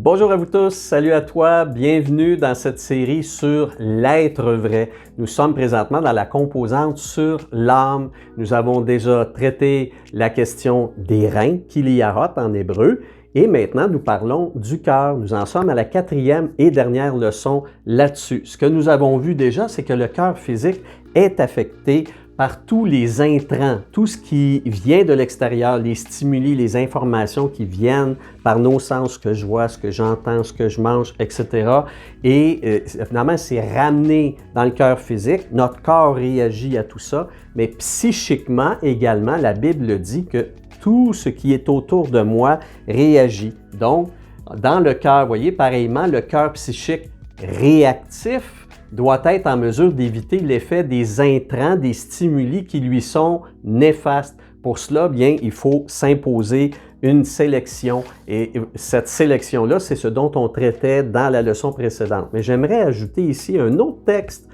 Bonjour à vous tous, salut à toi, bienvenue dans cette série sur l'être vrai. Nous sommes présentement dans la composante sur l'âme. Nous avons déjà traité la question des reins, kiliarot en hébreu, et maintenant nous parlons du cœur. Nous en sommes à la 4e et dernière leçon là-dessus. Ce que nous avons vu déjà, c'est que le cœur physique est affecté par tous les intrants, tout ce qui vient de l'extérieur, les stimuli, les informations qui viennent par nos sens, ce que je vois, ce que j'entends, ce que je mange, etc. Et finalement, c'est ramené dans le cœur physique. Notre corps réagit à tout ça, mais psychiquement également, la Bible dit que tout ce qui est autour de moi réagit. Donc, dans le cœur, vous voyez, pareillement, le cœur psychique réactif doit être en mesure d'éviter l'effet des intrants, des stimuli qui lui sont néfastes. Pour cela, bien, il faut s'imposer une sélection. Et cette sélection-là, c'est ce dont on traitait dans la leçon précédente. Mais j'aimerais ajouter ici un autre texte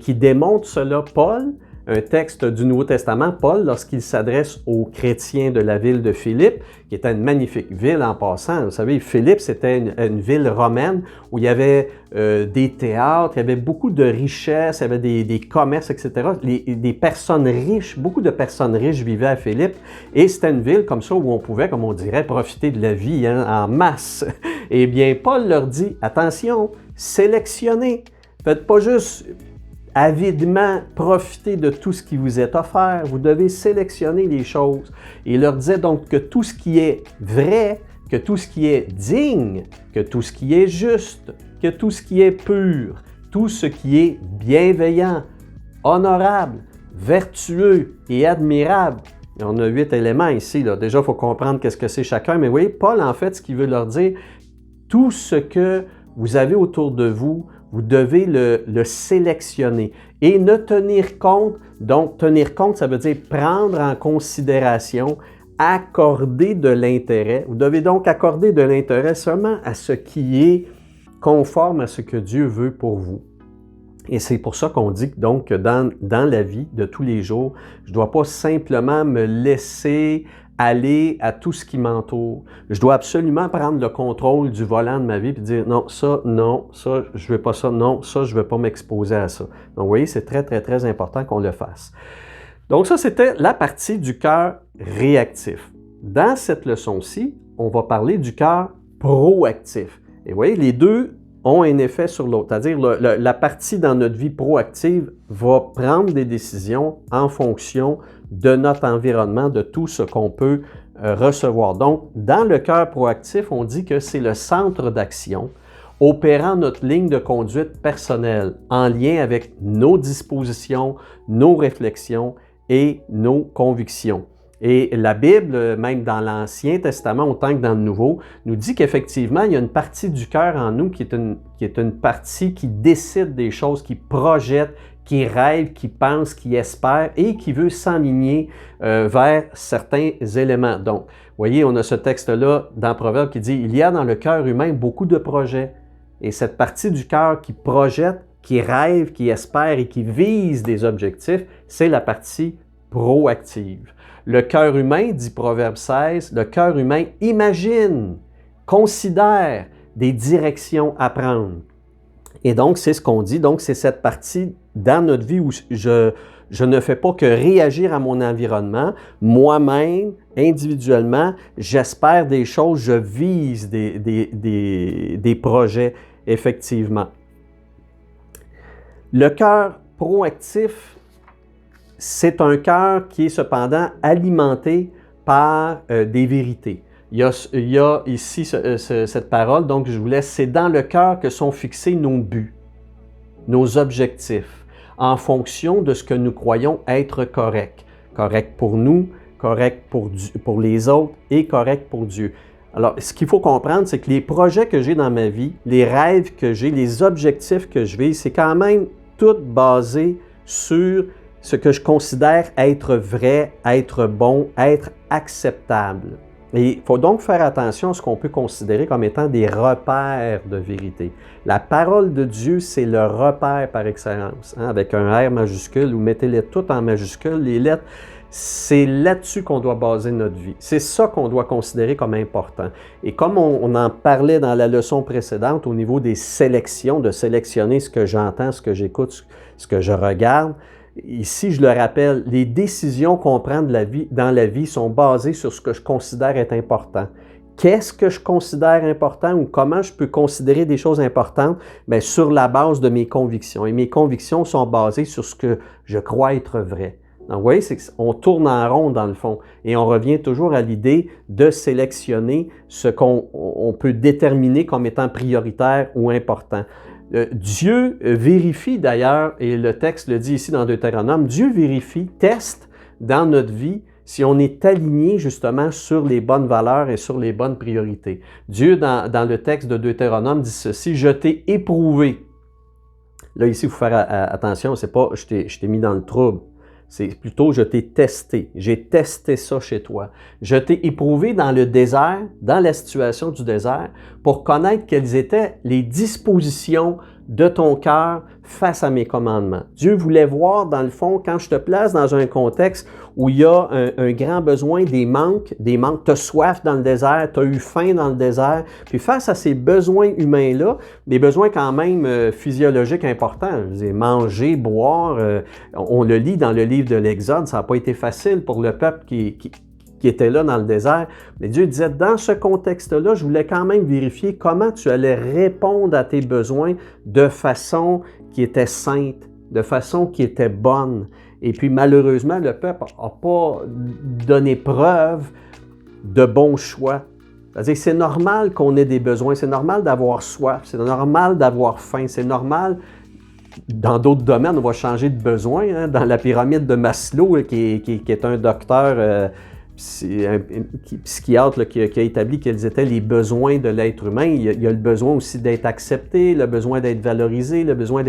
qui démontre cela. Paul, un texte du Nouveau Testament, Paul, lorsqu'il s'adresse aux chrétiens de la ville de Philippe, qui était une magnifique ville en passant. Vous savez, Philippe, c'était une ville romaine où il y avait des théâtres, il y avait beaucoup de richesses, il y avait des commerces, etc. Des personnes riches, beaucoup de personnes riches vivaient à Philippe, et c'était une ville comme ça où on pouvait, comme on dirait, profiter de la vie en masse. Eh bien, Paul leur dit, attention, sélectionnez, faites pas juste avidement profiter de tout ce qui vous est offert. Vous devez sélectionner les choses. Et il leur disait donc que tout ce qui est vrai, que tout ce qui est digne, que tout ce qui est juste, que tout ce qui est pur, tout ce qui est bienveillant, honorable, vertueux et admirable. Et on a 8 éléments ici. Là. Déjà, il faut comprendre qu'est-ce que c'est chacun. Mais vous voyez, Paul, en fait, ce qu'il veut leur dire, tout ce que vous avez autour de vous, vous devez le sélectionner et ne tenir compte. Donc, tenir compte, ça veut dire prendre en considération, accorder de l'intérêt. Vous devez donc accorder de l'intérêt seulement à ce qui est conforme à ce que Dieu veut pour vous. Et c'est pour ça qu'on dit donc que dans la vie de tous les jours, je ne dois pas simplement me laisser aller à tout ce qui m'entoure. Je dois absolument prendre le contrôle du volant de ma vie et dire non, ça, je ne veux pas ça, non, ça, je ne veux pas m'exposer à ça. Donc, vous voyez, c'est très, très, très important qu'on le fasse. Donc, ça, c'était la partie du cœur réactif. Dans cette leçon-ci, on va parler du cœur proactif. Et vous voyez, les deux ont un effet sur l'autre. C'est-à-dire, la partie dans notre vie proactive va prendre des décisions en fonction de notre environnement, de tout ce qu'on peut recevoir. Donc, dans le cœur proactif, on dit que c'est le centre d'action opérant notre ligne de conduite personnelle en lien avec nos dispositions, nos réflexions et nos convictions. Et la Bible, même dans l'Ancien Testament autant que dans le Nouveau, nous dit qu'effectivement, il y a une partie du cœur en nous qui est une partie qui décide des choses, qui projette, qui rêve, qui pense, qui espère et qui veut s'enligner vers certains éléments. Donc, vous voyez, on a ce texte-là dans Proverbe qui dit « Il y a dans le cœur humain beaucoup de projets. » Et cette partie du cœur qui projette, qui rêve, qui espère et qui vise des objectifs, c'est la partie proactive. Le cœur humain, dit Proverbe 16, le cœur humain imagine, considère des directions à prendre. Et donc, c'est ce qu'on dit. Donc, c'est cette partie dans notre vie où je ne fais pas que réagir à mon environnement. Moi-même, individuellement, j'espère des choses, je vise des projets, effectivement. Le cœur proactif, c'est un cœur qui est cependant alimenté par des vérités. Il y a ici cette parole, donc je vous laisse, c'est dans le cœur que sont fixés nos buts, nos objectifs, en fonction de ce que nous croyons être correct. Correct pour nous, correct pour les autres et correct pour Dieu. Alors, ce qu'il faut comprendre, c'est que les projets que j'ai dans ma vie, les rêves que j'ai, les objectifs que je vis, c'est quand même tout basé sur ce que je considère être vrai, être bon, être acceptable. Et il faut donc faire attention à ce qu'on peut considérer comme étant des repères de vérité. La parole de Dieu, c'est le repère par excellence, avec un R majuscule, ou mettez-les toutes en majuscule, les lettres. c'est là-dessus qu'on doit baser notre vie. C'est ça qu'on doit considérer comme important. Et comme on en parlait dans la leçon précédente au niveau des sélections, de sélectionner ce que j'entends, ce que j'écoute, ce que je regarde, ici, je le rappelle, les décisions qu'on prend dans la vie sont basées sur ce que je considère être important. Qu'est-ce que je considère important ou comment je peux considérer des choses importantes? Bien, sur la base de mes convictions. Et mes convictions sont basées sur ce que je crois être vrai. Donc, vous voyez, c'est qu'on tourne en rond dans le fond et on revient toujours à l'idée de sélectionner ce qu'on peut déterminer comme étant prioritaire ou important. Dieu vérifie d'ailleurs, et le texte le dit ici dans Deutéronome, Dieu vérifie, teste dans notre vie si on est aligné justement sur les bonnes valeurs et sur les bonnes priorités. Dieu, dans le texte de Deutéronome, dit ceci, « Je t'ai éprouvé ». Là, ici, il faut faire attention, c'est pas « je t'ai mis dans le trouble ». C'est plutôt « je t'ai testé ». J'ai testé ça chez toi. Je t'ai éprouvé dans le désert, dans la situation du désert, pour connaître quelles étaient les dispositions de ton cœur face à mes commandements. Dieu voulait voir, dans le fond, quand je te place dans un contexte où il y a un grand besoin, des manques, tu as soif dans le désert, tu as eu faim dans le désert, puis face à ces besoins humains-là, des besoins quand même physiologiques importants, je veux dire, manger, boire, on le lit dans le livre de l'Exode, ça n'a pas été facile pour le peuple qui était là dans le désert. Mais Dieu disait, dans ce contexte-là, je voulais quand même vérifier comment tu allais répondre à tes besoins de façon qui était sainte, de façon qui était bonne. Et puis malheureusement, le peuple n'a pas donné preuve de bons choix. C'est-à-dire, c'est normal qu'on ait des besoins, c'est normal d'avoir soif, c'est normal d'avoir faim, c'est normal. Dans d'autres domaines, on va changer de besoin. Hein? Dans la pyramide de Maslow, qui est un docteur psychiatre là, qui a établi quels étaient les besoins de l'être humain. Il y a le besoin aussi d'être accepté, le besoin d'être valorisé, le besoin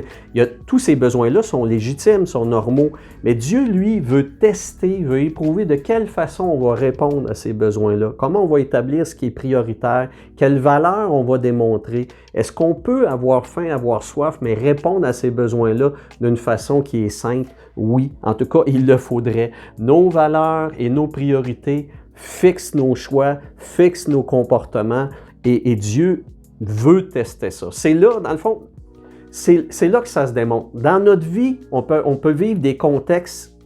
tous ces besoins-là sont légitimes, sont normaux. Mais Dieu, lui, veut tester, veut éprouver de quelle façon on va répondre à ces besoins-là, comment on va établir ce qui est prioritaire, quelle valeur on va démontrer. Est-ce qu'on peut avoir faim, avoir soif, mais répondre à ces besoins-là d'une façon qui est sainte? Oui, en tout cas, il le faudrait. Nos valeurs et nos priorités fixent nos choix, fixent nos comportements et Dieu veut tester ça. C'est là, dans le fond, c'est là que ça se démontre. Dans notre vie, on peut vivre des contextes,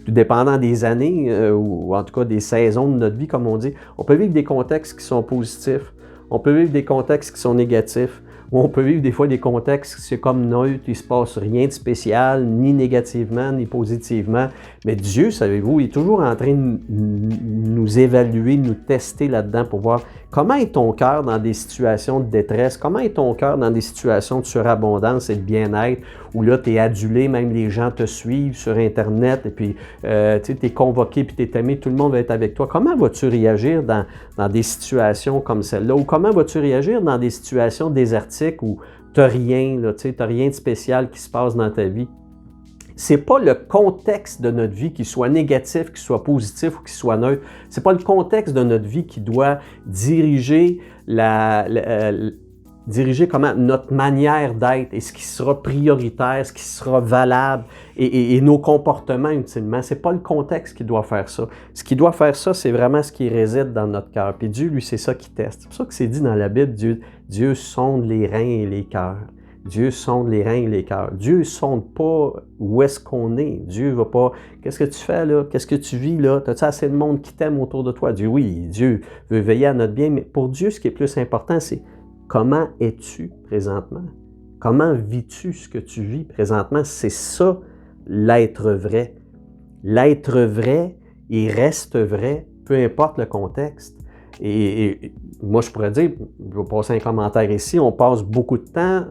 tout dépendant des années ou en tout cas des saisons de notre vie, comme on dit, on peut vivre des contextes qui sont positifs, on peut vivre des contextes qui sont négatifs, ou on peut vivre des fois des contextes, c'est comme neutre, il ne se passe rien de spécial, ni négativement, ni positivement. Mais Dieu, savez-vous, il est toujours en train de nous évaluer, nous tester là-dedans pour voir comment est ton cœur dans des situations de détresse, comment est ton cœur dans des situations de surabondance et de bien-être, où là, tu es adulé, même les gens te suivent sur Internet, et puis tu es convoqué, puis tu es aimé, tout le monde va être avec toi. Comment vas-tu réagir dans des situations comme celle-là? Ou comment vas-tu réagir dans des situations désertiques où tu n'as rien, t'as rien de spécial qui se passe dans ta vie? C'est pas le contexte de notre vie qui soit négatif, qui soit positif ou qui soit neutre. C'est pas le contexte de notre vie qui doit diriger comment notre manière d'être et ce qui sera prioritaire, ce qui sera valable et nos comportements ultimement. C'est pas le contexte qui doit faire ça. Ce qui doit faire ça, c'est vraiment ce qui réside dans notre cœur. Puis Dieu, lui, c'est ça qui teste. C'est pour ça que c'est dit dans la Bible, Dieu sonde les reins et les cœurs. Dieu sonde les reins et les cœurs. Dieu ne sonde pas où est-ce qu'on est. Dieu ne va pas, qu'est-ce que tu fais là? Qu'est-ce que tu vis là? As-tu assez de monde qui t'aime autour de toi? Dieu, oui, Dieu veut veiller à notre bien, mais pour Dieu, ce qui est plus important, c'est comment es-tu présentement? Comment vis-tu ce que tu vis présentement? C'est ça, l'être vrai. L'être vrai, il reste vrai, peu importe le contexte. Et moi, je pourrais dire, je vais passer un commentaire ici, on passe beaucoup de temps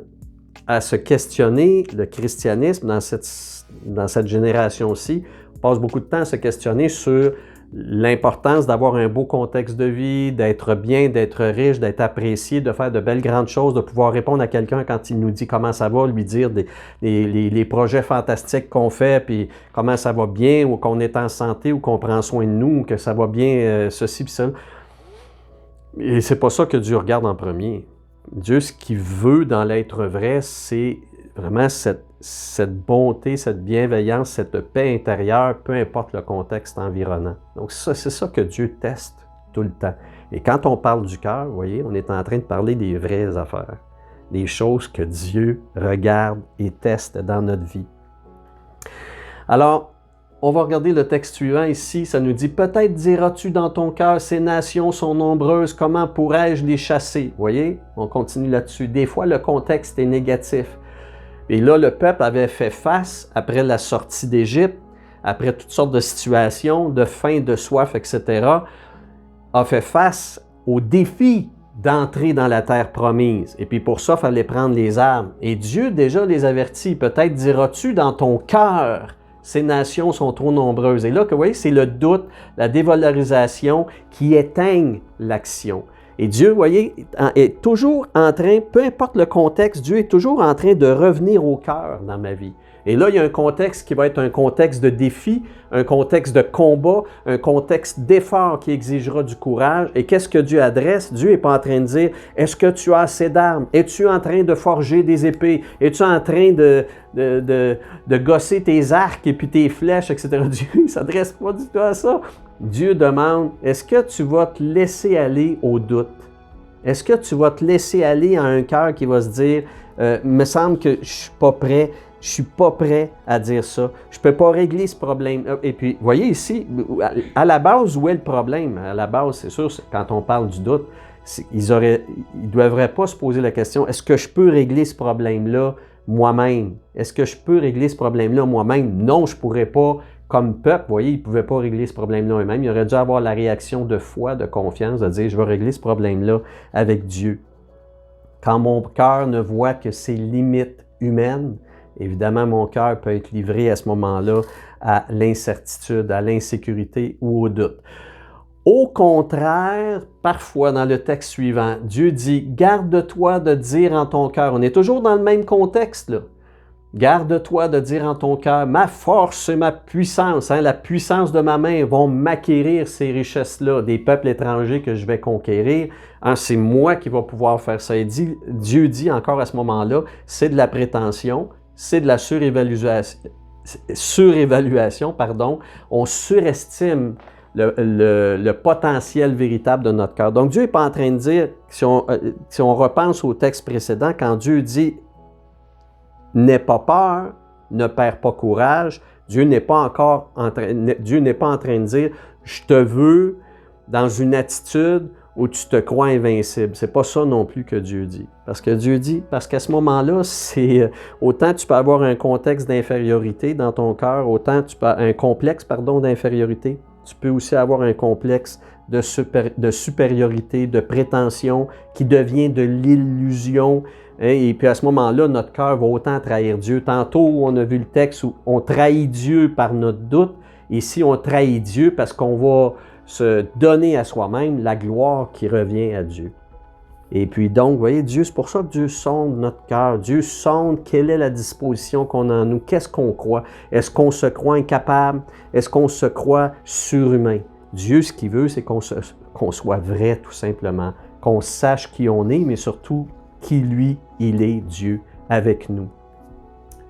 à se questionner le christianisme dans cette génération-ci. On passe beaucoup de temps à se questionner sur l'importance d'avoir un beau contexte de vie, d'être bien, d'être riche, d'être apprécié, de faire de belles grandes choses, de pouvoir répondre à quelqu'un quand il nous dit comment ça va, lui dire les projets fantastiques qu'on fait, puis comment ça va bien, ou qu'on est en santé, ou qu'on prend soin de nous, ou que ça va bien, ceci puis ça. Et c'est pas ça que Dieu regarde en premier. Dieu, ce qu'il veut dans l'être vrai, c'est vraiment cette bonté, cette bienveillance, cette paix intérieure, peu importe le contexte environnant. Donc c'est ça que Dieu teste tout le temps. Et quand on parle du cœur, vous voyez, on est en train de parler des vraies affaires, des choses que Dieu regarde et teste dans notre vie. Alors, on va regarder le texte suivant ici, ça nous dit « Peut-être diras-tu dans ton cœur, ces nations sont nombreuses, comment pourrais-je les chasser? » Vous voyez, on continue là-dessus. Des fois, le contexte est négatif. Et là, le peuple avait fait face, après la sortie d'Égypte, après toutes sortes de situations, de faim, de soif, etc., a fait face au défi d'entrer dans la terre promise. Et puis pour ça, il fallait prendre les armes. Et Dieu déjà les avertit. « Peut-être diras-tu dans ton cœur, ces nations sont trop nombreuses. » Et là, vous voyez, c'est le doute, la dévalorisation qui éteignent l'action. Et Dieu, vous voyez, est toujours en train, peu importe le contexte, Dieu est toujours en train de revenir au cœur dans ma vie. Et là, il y a un contexte qui va être un contexte de défi, un contexte de combat, un contexte d'effort qui exigera du courage. Et qu'est-ce que Dieu adresse? Dieu n'est pas en train de dire « Est-ce que tu as assez d'armes? Es-tu en train de forger des épées? Es-tu en train de gosser tes arcs et puis tes flèches, etc. » Dieu ne s'adresse pas du tout à ça. Dieu demande « Est-ce que tu vas te laisser aller au doute? Est-ce que tu vas te laisser aller à un cœur qui va se dire « me semble que je ne suis pas prêt. Je ne suis pas prêt à dire ça. Je ne peux pas régler ce problème. » Et puis, vous voyez ici, à la base, où est le problème? À la base, c'est sûr, quand on parle du doute, ils ne devraient pas se poser la question, est-ce que je peux régler ce problème-là moi-même? Est-ce que je peux régler ce problème-là moi-même? Non, je ne pourrais pas. Comme peuple, vous voyez, ils ne pouvaient pas régler ce problème-là eux-mêmes. Ils auraient dû avoir la réaction de foi, de confiance, de dire, je vais régler ce problème-là avec Dieu. Quand mon cœur ne voit que ses limites humaines, évidemment, mon cœur peut être livré à ce moment-là à l'incertitude, à l'insécurité ou au doute. Au contraire, parfois dans le texte suivant, Dieu dit « Garde-toi de dire en ton cœur ». On est toujours dans le même contexte, là. Garde-toi de dire en ton cœur, ma force et ma puissance, la puissance de ma main vont m'acquérir ces richesses-là, des peuples étrangers que je vais conquérir. C'est moi qui vais pouvoir faire ça. Et Dieu dit encore à ce moment-là, c'est de la prétention, c'est de la surévaluation, on surestime le potentiel véritable de notre cœur. Donc Dieu n'est pas en train de dire, si on repense au texte précédent, quand Dieu dit n'aie pas peur, ne perds pas courage. Dieu n'est pas en train de dire « je te veux dans une attitude où tu te crois invincible ». C'est pas ça non plus que Dieu dit. Parce qu'à ce moment-là, autant tu peux avoir un contexte d'infériorité dans ton cœur, autant tu peux un complexe d'infériorité. Tu peux aussi avoir un complexe de supériorité, de prétention qui devient de l'illusion. Et puis à ce moment-là, notre cœur va autant trahir Dieu. Tantôt, on a vu le texte où on trahit Dieu par notre doute. Ici, on trahit Dieu parce qu'on va se donner à soi-même la gloire qui revient à Dieu. Et puis donc, vous voyez, Dieu, c'est pour ça que Dieu sonde notre cœur. Dieu sonde quelle est la disposition qu'on a en nous. Qu'est-ce qu'on croit? Est-ce qu'on se croit incapable? Est-ce qu'on se croit surhumain? Dieu, ce qu'il veut, c'est qu'on soit vrai, tout simplement. Qu'on sache qui on est, mais surtout qui, lui, il est Dieu avec nous.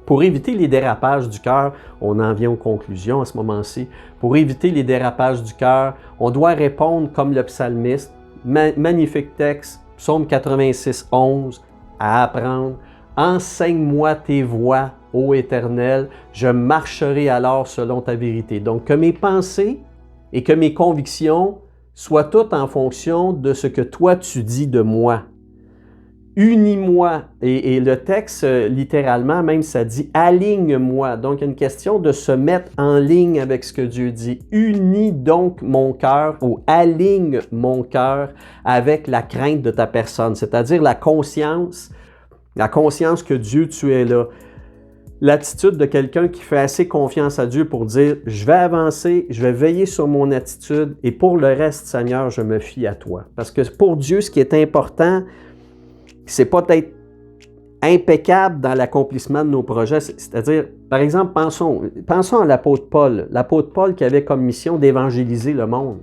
Pour éviter les dérapages du cœur, on en vient aux conclusions à ce moment-ci. Pour éviter les dérapages du cœur, on doit répondre comme le psalmiste. Magnifique texte, Psaume 86, 11, à apprendre. « Enseigne-moi tes voies, ô Éternel, je marcherai alors selon ta vérité. » Donc, que mes pensées et que mes convictions soient toutes en fonction de ce que toi tu dis de moi. Unis-moi, et le texte, littéralement, même ça dit « aligne-moi ». Donc, il y a une question de se mettre en ligne avec ce que Dieu dit. « Unis donc mon cœur » ou « aligne mon cœur » avec la crainte de ta personne, c'est-à-dire la conscience que Dieu, tu es là. L'attitude de quelqu'un qui fait assez confiance à Dieu pour dire « je vais avancer, je vais veiller sur mon attitude et pour le reste, Seigneur, je me fie à toi ». Parce que pour Dieu, ce qui est important, c'est pas d'être impeccable dans l'accomplissement de nos projets. C'est-à-dire, par exemple, pensons à l'apôtre Paul. L'apôtre Paul qui avait comme mission d'évangéliser le monde.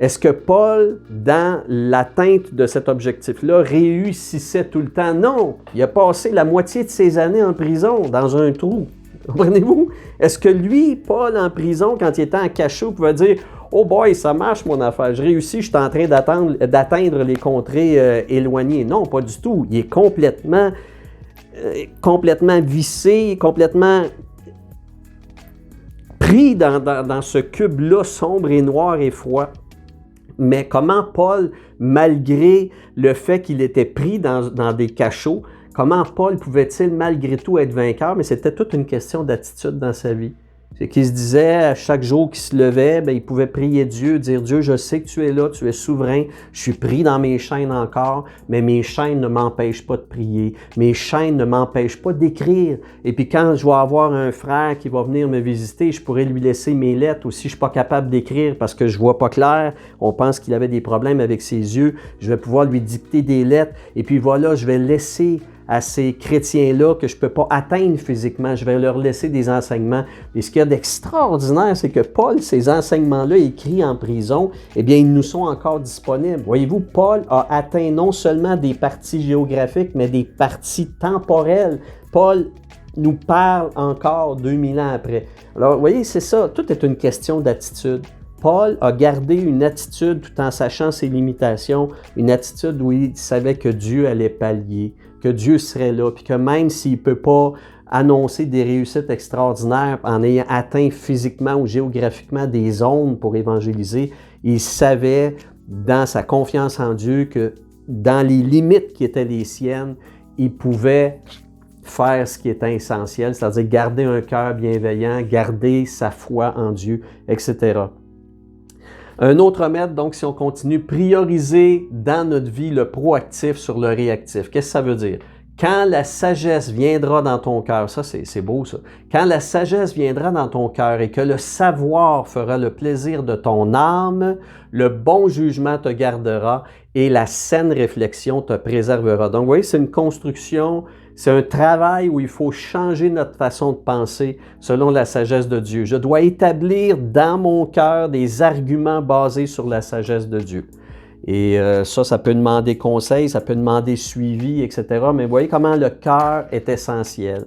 Est-ce que Paul, dans l'atteinte de cet objectif-là, réussissait tout le temps? Non! Il a passé la moitié de ses années en prison, dans un trou. Comprenez-vous? Est-ce que lui, Paul, en prison, quand il était en cachot, pouvait dire « Oh boy, ça marche mon affaire, je réussis, je suis en train d'atteindre les contrées éloignées. » Non, pas du tout. Il est complètement vissé, complètement pris dans ce cube-là sombre et noir et froid. Mais comment Paul, malgré le fait qu'il était pris dans des cachots, comment Paul pouvait-il malgré tout être vainqueur? Mais c'était toute une question d'attitude dans sa vie. C'est qu'il se disait, à chaque jour qu'il se levait, bien, il pouvait prier Dieu, dire « Dieu, je sais que tu es là, tu es souverain, je suis pris dans mes chaînes encore, mais mes chaînes ne m'empêchent pas de prier, mes chaînes ne m'empêchent pas d'écrire. Et puis quand je vais avoir un frère qui va venir me visiter, je pourrais lui laisser mes lettres, ou si je ne suis pas capable d'écrire parce que je ne vois pas clair, on pense qu'il avait des problèmes avec ses yeux, je vais pouvoir lui dicter des lettres, et puis voilà, je vais laisser à ces chrétiens-là que je ne peux pas atteindre physiquement. Je vais leur laisser des enseignements. Et ce qu'il y a d'extraordinaire, c'est que Paul, ces enseignements-là écrits en prison, eh bien, ils nous sont encore disponibles. Voyez-vous, Paul a atteint non seulement des parties géographiques, mais des parties temporelles. Paul nous parle encore 2000 ans après. Alors, vous voyez, c'est ça. Tout est une question d'attitude. Paul a gardé une attitude tout en sachant ses limitations, une attitude où il savait que Dieu allait pallier, que Dieu serait là, puis que même s'il ne peut pas annoncer des réussites extraordinaires en ayant atteint physiquement ou géographiquement des zones pour évangéliser, il savait dans sa confiance en Dieu que dans les limites qui étaient les siennes, il pouvait faire ce qui était essentiel, c'est-à-dire garder un cœur bienveillant, garder sa foi en Dieu, etc. Un autre maître, donc, si on continue, prioriser dans notre vie le proactif sur le réactif. Qu'est-ce que ça veut dire? Quand la sagesse viendra dans ton cœur, ça c'est beau ça, quand la sagesse viendra dans ton cœur et que le savoir fera le plaisir de ton âme, le bon jugement te gardera et la saine réflexion te préservera. Donc, vous voyez, c'est une construction, c'est un travail où il faut changer notre façon de penser selon la sagesse de Dieu. Je dois établir dans mon cœur des arguments basés sur la sagesse de Dieu. Et ça peut demander conseil, ça peut demander suivi, etc. Mais vous voyez comment le cœur est essentiel.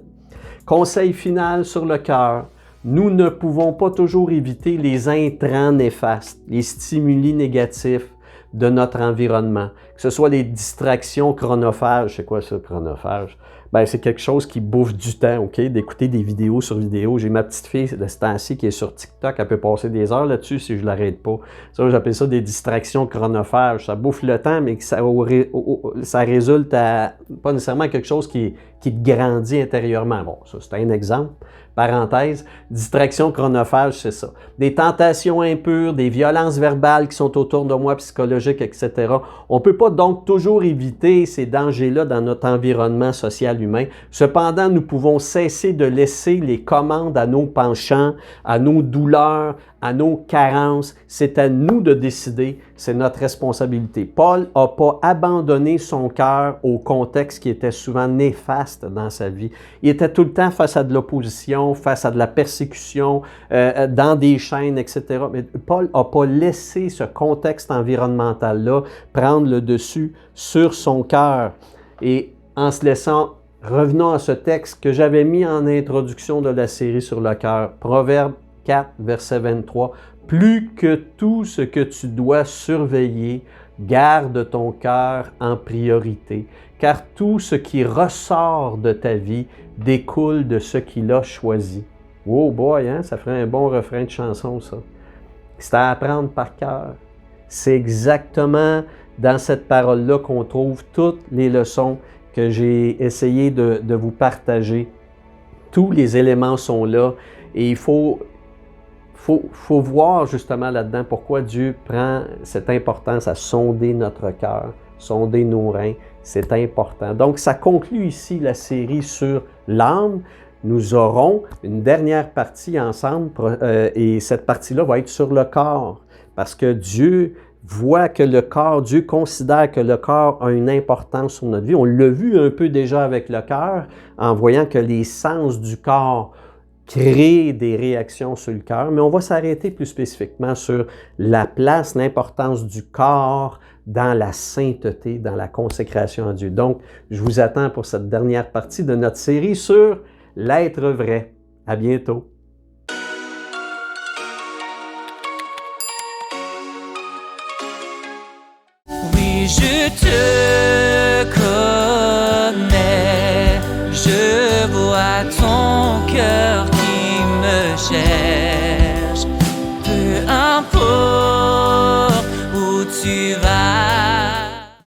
Conseil final sur le cœur. Nous ne pouvons pas toujours éviter les intrants néfastes, les stimuli négatifs de notre environnement. Que ce soit les distractions chronophages. C'est quoi ça, chronophage? Ben, c'est quelque chose qui bouffe du temps, OK? D'écouter des vidéos sur vidéo. J'ai ma petite fille de ce temps-ci qui est sur TikTok. Elle peut passer des heures là-dessus si je ne l'arrête pas. Ça, j'appelle ça des distractions chronophages. Ça bouffe le temps, mais que ça résulte à pas nécessairement quelque chose qui te grandit intérieurement. Bon, ça, c'est un exemple. Parenthèse, distraction chronophage, c'est ça. Des tentations impures, des violences verbales qui sont autour de moi, psychologiques, etc. On ne peut pas donc toujours éviter ces dangers-là dans notre environnement social humain. Cependant, nous pouvons cesser de laisser les commandes à nos penchants, à nos douleurs, à nos carences. C'est à nous de décider, c'est notre responsabilité. Paul n'a pas abandonné son cœur au contexte qui était souvent néfaste dans sa vie. Il était tout le temps face à de l'opposition, face à de la persécution, dans des chaînes, etc. Mais Paul n'a pas laissé ce contexte environnemental-là prendre le dessus sur son cœur. Et en se laissant, revenons à ce texte que j'avais mis en introduction de la série sur le cœur, Proverbe 4, verset 23. « Plus que tout ce que tu dois surveiller, garde ton cœur en priorité, car tout ce qui ressort de ta vie découle de ce qu'il a choisi. » Oh boy, hein? Ça ferait un bon refrain de chanson, ça. C'est à apprendre par cœur. C'est exactement dans cette parole-là qu'on trouve toutes les leçons que j'ai essayé de vous partager. Tous les éléments sont là et il faut voir justement là-dedans pourquoi Dieu prend cette importance à sonder notre cœur, sonder nos reins. C'est important. Donc, ça conclut ici la série sur l'âme. Nous aurons une dernière partie ensemble et cette partie-là va être sur le corps parce que Dieu voit que le corps, Dieu considère que le corps a une importance sur notre vie. On l'a vu un peu déjà avec le cœur en voyant que les sens du corps créer des réactions sur le cœur, mais on va s'arrêter plus spécifiquement sur la place, l'importance du corps dans la sainteté, dans la consécration à Dieu. Donc, je vous attends pour cette dernière partie de notre série sur l'être vrai. À bientôt. Oui, je te connais, je vois ton cœur qui me cherche. Peu importe où tu vas.